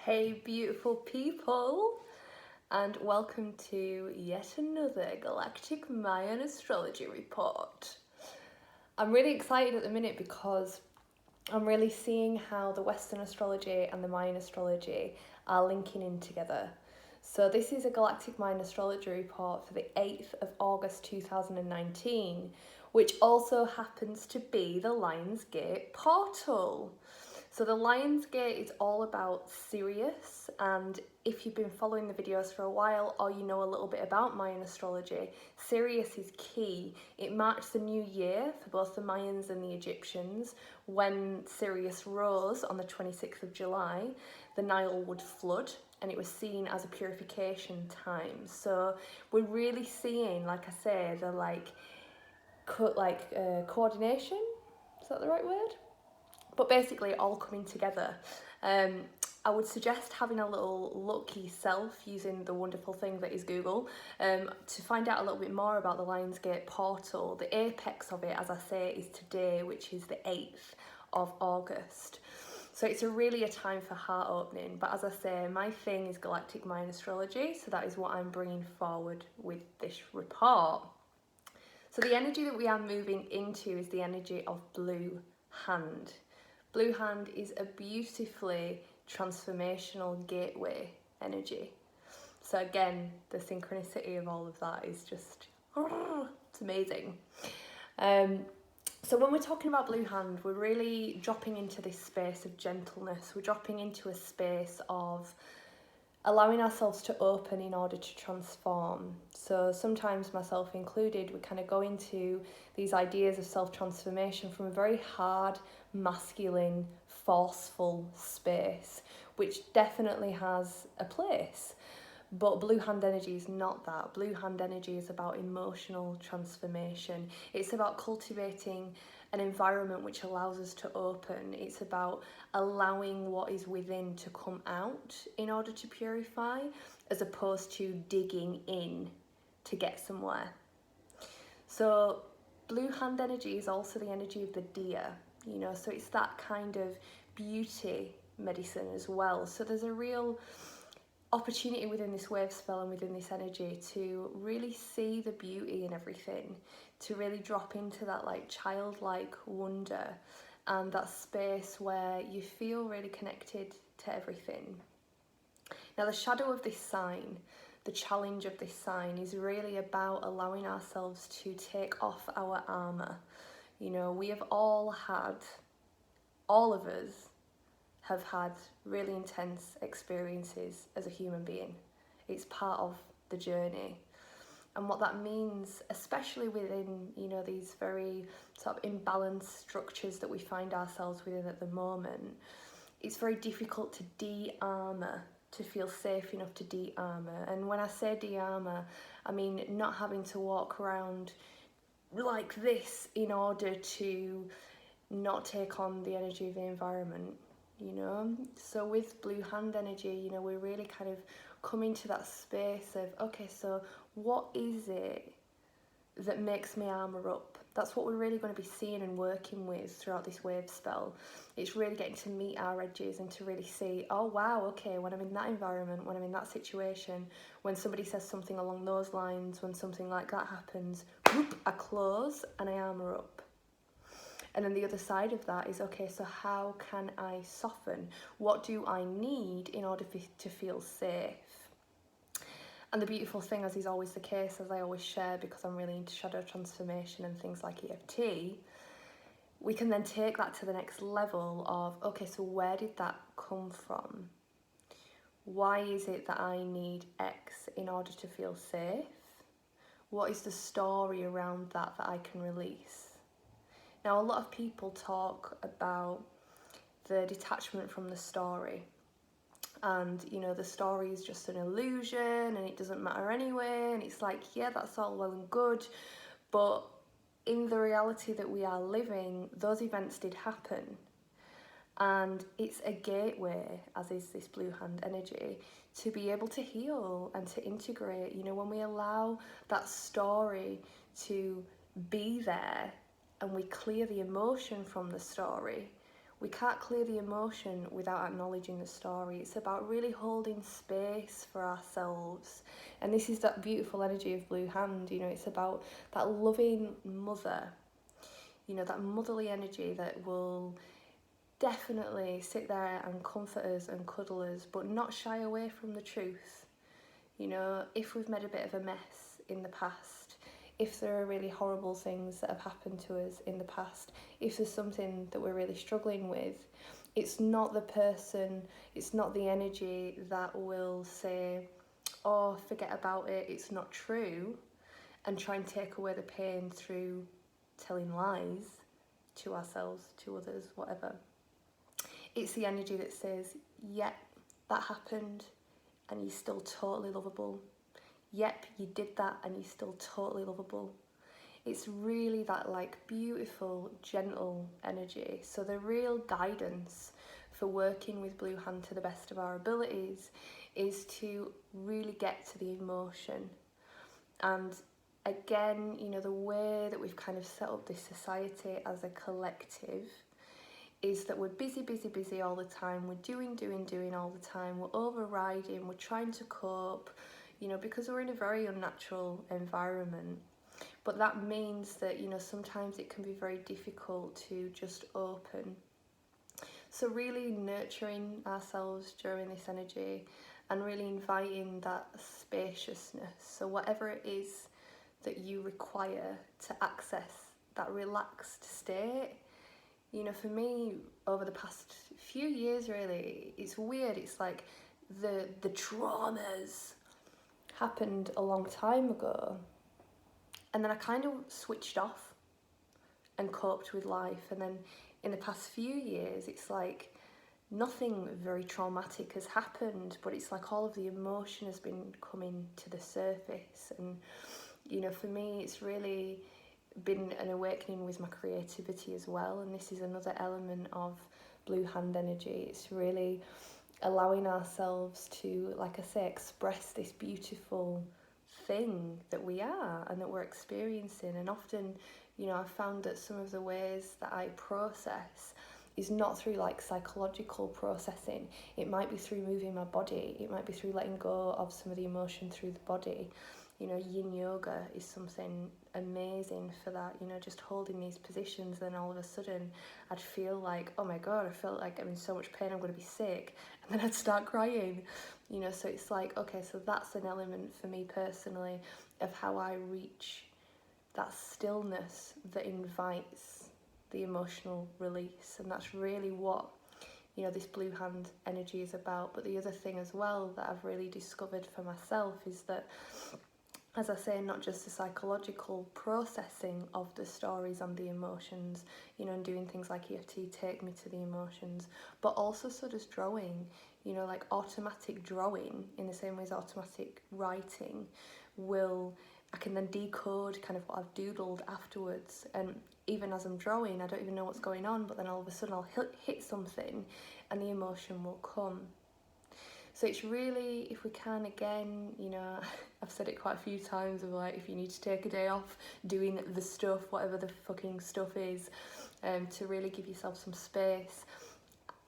Hey beautiful people, and welcome to yet another Galactic Mayan Astrology report. I'm really excited at the minute because I'm really seeing how the Western astrology and the Mayan astrology are linking in together. So this is a Galactic Mayan Astrology report for the 8th of August 2019, which also happens to be the Lionsgate portal. So the Lionsgate is all about Sirius, and if you've been following the videos for a while or you know a little bit about Mayan astrology, Sirius is key. It marks the new year for both the Mayans and the Egyptians. When Sirius rose on the 26th of July, the Nile would flood and it was seen as a purification time. So we're really seeing, like I say, the coordination, is that the right word? But basically all coming together. I would suggest having a little look yourself using the wonderful thing that is Google to find out a little bit more about the Lionsgate portal. The apex of it, as I say, is today, which is the 8th of August. So it's really a time for heart opening. But as I say, my thing is Galactic Mayan Astrology, so that is what I'm bringing forward with this report. So the energy that we are moving into is the energy of Blue Hand. Blue Hand is a beautifully transformational gateway energy. So again, the synchronicity of all of that is just, it's amazing. So when we're talking about Blue Hand, we're really dropping into this space of gentleness. We're dropping into a space of allowing ourselves to open in order to transform. So sometimes, myself included, we kind of go into these ideas of self-transformation from a very hard, masculine, forceful space, which definitely has a place. But Blue Hand energy is not that. Blue Hand energy is about emotional transformation. It's about cultivating an environment which allows us to open. It's about allowing what is within to come out in order to purify, as opposed to digging in to get somewhere. So Blue Hand energy is also the energy of the deer, so it's that kind of beauty medicine as well. So there's a real opportunity within this wave spell and within this energy to really see the beauty in everything, to really drop into that childlike wonder and that space where you feel really connected to everything. Now the shadow of this sign, the challenge of this sign, is really about allowing ourselves to take off our armour. We have all of us have had really intense experiences as a human being. It's part of the journey. And what that means, especially within, these very sort of imbalanced structures that we find ourselves within at the moment, it's very difficult to de-armour, to feel safe enough to de-armour. And when I say de-armour, I mean not having to walk around like this in order to not take on the energy of the environment. So with Blue Hand energy, we're really kind of coming to that space of, okay, so what is it that makes me armour up? That's what we're really going to be seeing and working with throughout this wave spell. It's really getting to meet our edges and to really see, oh wow, okay, when I'm in that environment, when I'm in that situation, when somebody says something along those lines, when something like that happens, whoop, I close and I armour up. And then the other side of that is, okay, so how can I soften? What do I need in order to feel safe? And the beautiful thing, as is always the case, as I always share, because I'm really into shadow transformation and things like EFT, we can then take that to the next level of, okay, so where did that come from? Why is it that I need X in order to feel safe? What is the story around that I can release? Now, a lot of people talk about the detachment from the story. And, the story is just an illusion and it doesn't matter anyway. And it's like, yeah, that's all well and good. But in the reality that we are living, those events did happen. And it's a gateway, as is this Blue Hand energy, to be able to heal and to integrate. When we allow that story to be there, and we clear the emotion from the story, we can't clear the emotion without acknowledging the story. It's about really holding space for ourselves. And this is that beautiful energy of Blue Hand, you know, it's about that loving mother, you know, that motherly energy that will definitely sit there and comfort us and cuddle us, but not shy away from the truth. You know, if we've made a bit of a mess in the past, if there are really horrible things that have happened to us in the past, if there's something that we're really struggling with, it's not the person, it's not the energy that will say, oh, forget about it, it's not true, and try and take away the pain through telling lies to ourselves, to others, whatever. It's the energy that says, yep, that happened and you're still totally lovable. Yep, you did that and you're still totally lovable. It's really that like beautiful, gentle energy. So the real guidance for working with Blue Hand to the best of our abilities is to really get to the emotion. And again, you know, the way that we've kind of set up this society as a collective is that we're busy all the time, we're doing all the time, we're overriding, we're trying to cope, you know, because we're in a very unnatural environment. But that means that, you know, sometimes it can be very difficult to just open. So really nurturing ourselves during this energy and really inviting that spaciousness. So whatever it is that you require to access that relaxed state, you know, for me, over the past few years, really, it's weird. It's like the traumas happened a long time ago, and then I kind of switched off and coped with life. And then in the past few years, it's like nothing very traumatic has happened, but it's like all of the emotion has been coming to the surface. And, you know, for me, it's really been an awakening with my creativity as well, and this is another element of Blue Hand energy. It's really allowing ourselves to, like I say, express this beautiful thing that we are and that we're experiencing. And often, you know, I've found that some of the ways that I process is not through like psychological processing. It might be through moving my body, it might be through letting go of some of the emotion through the body. You know, yin yoga is something amazing for that, you know, just holding these positions. Then all of a sudden I'd feel like, oh my god, I felt like I'm in so much pain, I'm going to be sick, and then I'd start crying, you know. So it's like, okay, so that's an element for me personally of how I reach that stillness that invites the emotional release. And that's really what, you know, this Blue Hand energy is about. But the other thing as well that I've really discovered for myself is that, as I say, not just the psychological processing of the stories and the emotions, you know, and doing things like EFT, take me to the emotions, but also so does drawing, you know, like automatic drawing in the same way as automatic writing I can then decode kind of what I've doodled afterwards. And even as I'm drawing, I don't even know what's going on, but then all of a sudden I'll hit something and the emotion will come. So it's really, if we can, again, you know, I've said it quite a few times of like, if you need to take a day off doing the stuff, whatever the fucking stuff is, to really give yourself some space,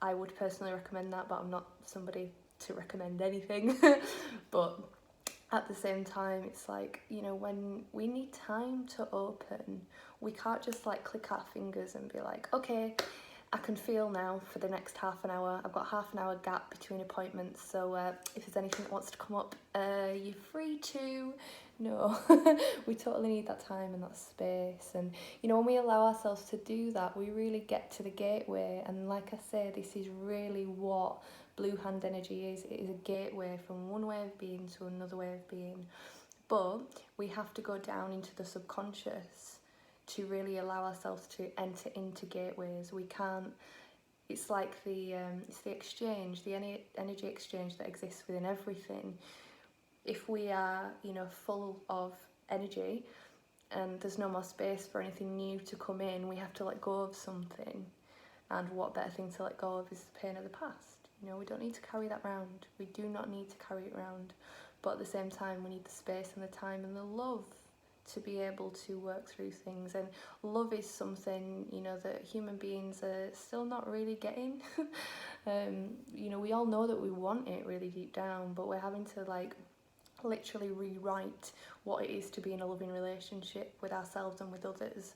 I would personally recommend that, but I'm not somebody to recommend anything. But at the same time, it's like, you know, when we need time to open, we can't just like click our fingers and be like, okay, I can feel now for the next half an hour. I've got half an hour gap between appointments, so if there's anything that wants to come up, you're free to. No, we totally need that time and that space. And, you know, when we allow ourselves to do that, we really get to the gateway. And like I say, this is really what Blue Hand energy is. It is a gateway from one way of being to another way of being. But we have to go down into the subconscious to really allow ourselves to enter into gateways. We can't, it's like it's the exchange, the energy exchange that exists within everything. If we are, you know, full of energy and there's no more space for anything new to come in, we have to let go of something. And what better thing to let go of is the pain of the past. You know, we don't need to carry that around. We do not need to carry it around. But at the same time, we need the space and the time and the love to be able to work through things. And love is something, you know, that human beings are still not really getting. You know, we all know that we want it really deep down, but we're having to like literally rewrite what it is to be in a loving relationship with ourselves and with others,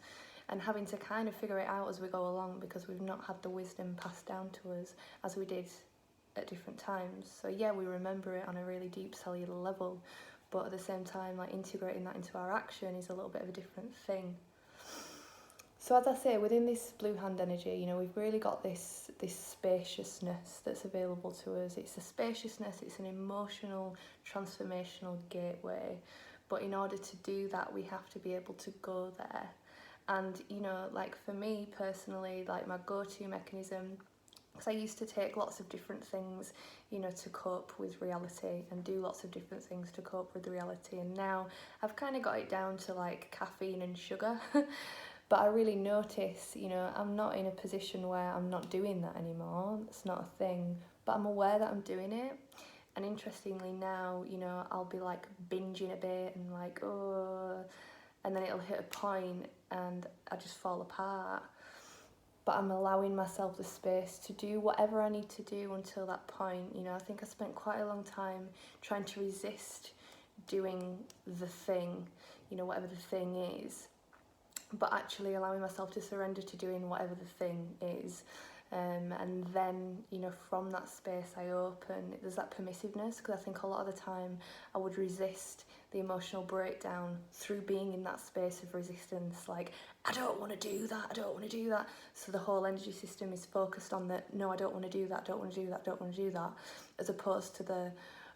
and having to kind of figure it out as we go along, because we've not had the wisdom passed down to us as we did at different times. So yeah, we remember it on a really deep cellular level, but at the same time, like, integrating that into our action is a little bit of a different thing. So as I say, within this blue hand energy, you know, we've really got this spaciousness that's available to us. It's a spaciousness, it's an emotional, transformational gateway. But in order to do that, we have to be able to go there. And, you know, like for me personally, like my go-to mechanism, because I used to take lots of different things, you know, to cope with reality, and do lots of different things to cope with reality. And now I've kind of got it down to like caffeine and sugar. But I really notice, you know, I'm not in a position where I'm not doing that anymore. It's not a thing, but I'm aware that I'm doing it. And interestingly now, you know, I'll be like binging a bit and like, oh, and then it'll hit a point and I just fall apart. But I'm allowing myself the space to do whatever I need to do until that point. You know, I think I spent quite a long time trying to resist doing the thing, you know, whatever the thing is, but actually allowing myself to surrender to doing whatever the thing is. And then, you know, from that space I open, there's that permissiveness, because I think a lot of the time I would resist the emotional breakdown through being in that space of resistance, like, I don't want to do that, I don't want to do that. So the whole energy system is focused on the, no, I don't want to do that, I don't want to do that, I don't want to do that, as opposed to the,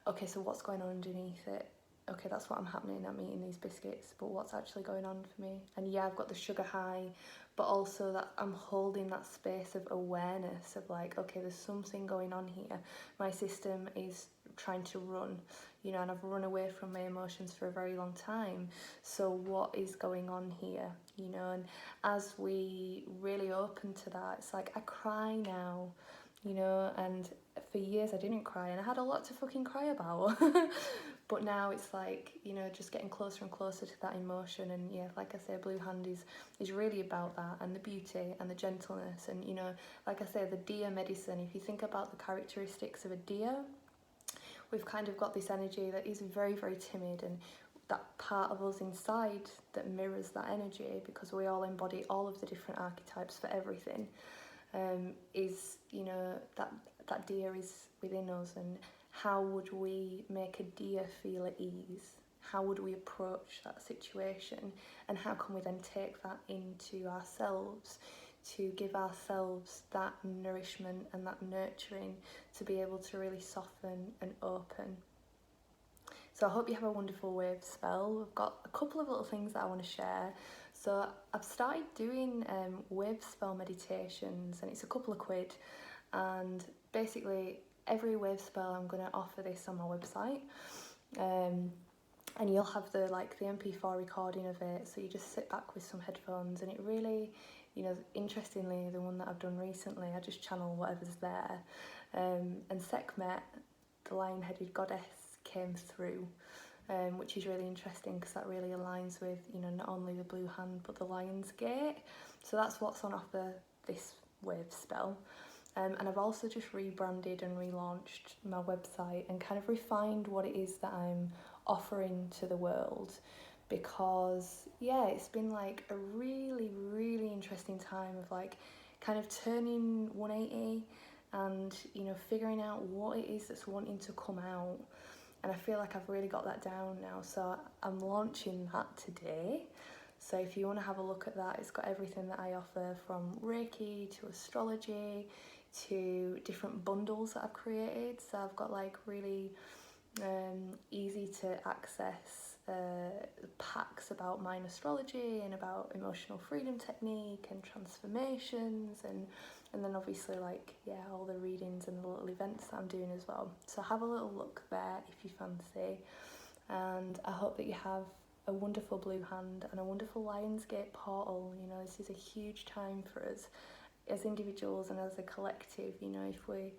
okay, so what's going on underneath it? Okay, that's what I'm happening, I'm eating these biscuits, but what's actually going on for me? And yeah, I've got the sugar high, but also that I'm holding that space of awareness of like, okay, there's something going on here. My system is trying to run, you know, and I've run away from my emotions for a very long time. So what is going on here, you know? And as we really open to that, it's like I cry now, you know, and for years I didn't cry, and I had a lot to fucking cry about. But now it's like, you know, just getting closer and closer to that emotion. And yeah, like I say, Blue Hand is really about that, and the beauty and the gentleness. And, you know, like I say, the deer medicine, if you think about the characteristics of a deer, we've kind of got this energy that is very, very timid, and that part of us inside that mirrors that energy, because we all embody all of the different archetypes for everything, is, you know, that deer is within us. And how would we make a deer feel at ease? How would we approach that situation? And how can we then take that into ourselves to give ourselves that nourishment and that nurturing to be able to really soften and open? So I hope you have a wonderful Wavespell. I've got a couple of little things that I want to share. So I've started doing Wavespell meditations, and it's a couple of quid. And basically, every Wavespell I'm going to offer this on my website. And you'll have the MP4 recording of it. So you just sit back with some headphones, and it really, you know, interestingly, the one that I've done recently, I just channel whatever's there. And Sekhmet, the lion-headed goddess, came through, which is really interesting because that really aligns with, you know, not only the blue hand but the lion's gate. So that's what's on offer this Wavespell. And I've also just rebranded and relaunched my website and kind of refined what it is that I'm offering to the world, because yeah, it's been like a really, really interesting time of like kind of turning 180 and, you know, figuring out what it is that's wanting to come out. And I feel like I've really got that down now, so I'm launching that today. So if you want to have a look at that, it's got everything that I offer, from Reiki to astrology to different bundles that I've created. So I've got like really easy to access packs about Mayan astrology and about emotional freedom technique and transformations, and then obviously like, yeah, all the readings and the little events that I'm doing as well. So have a little look there if you fancy, and I hope that you have a wonderful blue hand and a wonderful Lionsgate portal. You know, this is a huge time for us as individuals and as a collective. You know, if we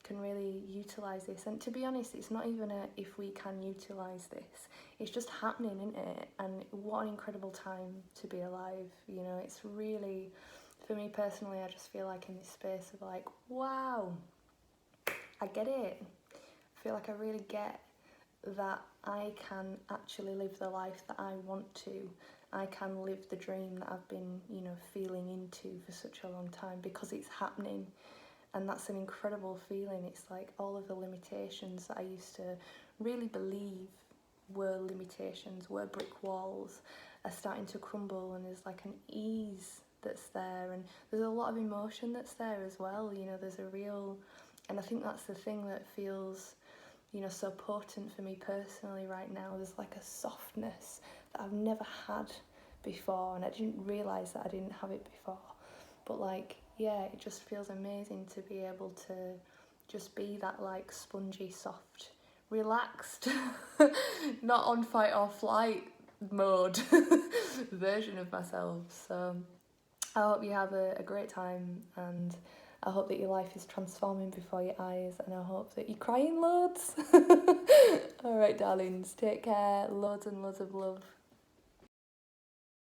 can really utilise this. And to be honest, it's not even a if we can utilise this, it's just happening, isn't it? And what an incredible time to be alive, you know. It's really, for me personally, I just feel like in this space of like, wow, I get it. I feel like I really get that I can actually live the life that I want to. I can live the dream that I've been, you know, feeling into for such a long time, because it's happening. And that's an incredible feeling. It's like all of the limitations that I used to really believe were limitations, were brick walls, are starting to crumble, and there's like an ease that's there, and there's a lot of emotion that's there as well. You know, there's a real, and I think that's the thing that feels, you know, so potent for me personally right now. There's like a softness that I've never had before, and I didn't realise that I didn't have it before. But like, yeah, it just feels amazing to be able to just be that like spongy, soft, relaxed, not on fight or flight mode version of myself. So I hope you have a great time, and I hope that your life is transforming before your eyes, and I hope that you're crying loads. All right, darlings, take care. Loads and loads of love.